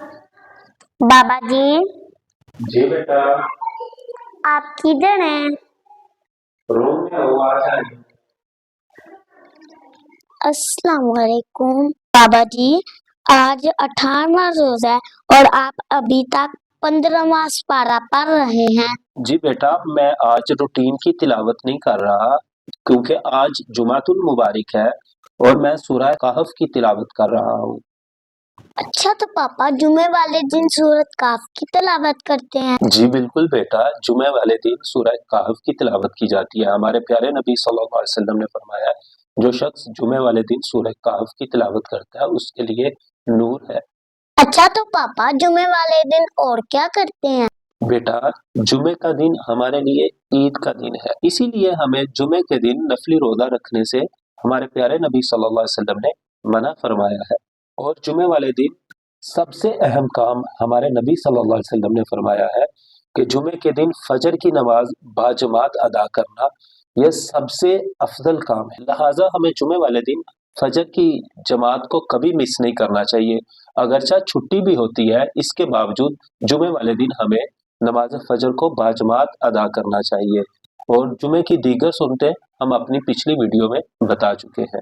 बाबा जी, जी बेटा। आप किधर हैं? रूम में हो, आ जाए। अस्सलाम वालेकुम। बाबा जी, आज 18वां रोजा है और आप अभी तक 15वां पारा पढ़ रहे हैं। जी बेटा, मैं आज रूटीन की तिलावत नहीं कर रहा क्योंकि आज जुमातुल मुबारक है और मैं सूरह कहफ की तिलावत कर रहा हूँ। अच्छा, तो पापा जुमे वाले दिन सूरत काफ की तिलावत करते हैं? जी बिल्कुल बेटा, जुमे वाले दिन सूरह कहफ की तिलावत की जाती है। हमारे प्यारे नबी सल्लल्लाहु अलैहि वसल्लम ने फरमाया, जो शख्स जुमे वाले दिन सूरह कहफ की तिलावत करता है उसके लिए नूर है। अच्छा, तो पापा जुमे वाले दिन और क्या करते हैं? बेटा, जुमे का दिन हमारे लिए ईद का दिन है, इसीलिए हमें जुमे के दिन नफली रोजा रखने से हमारे प्यारे नबी सल्लल्लाहु अलैहि वसल्लम ने मना फरमाया है। और जुमे वाले दिन सबसे अहम काम हमारे नबी सल्लल्लाहु अलैहि वसल्लम ने फरमाया है कि जुमे के दिन फजर की नमाज बाजमात अदा करना यह सबसे अफजल काम है। लिहाजा हमें जुमे वाले दिन फजर की जमात को कभी मिस नहीं करना चाहिए। अगरचा छुट्टी भी होती है, इसके बावजूद जुमे वाले दिन हमें नमाज फजर को बाजमात अदा करना चाहिए। और जुमे की दीगर सुन्नतें हम अपनी पिछली वीडियो में बता चुके हैं।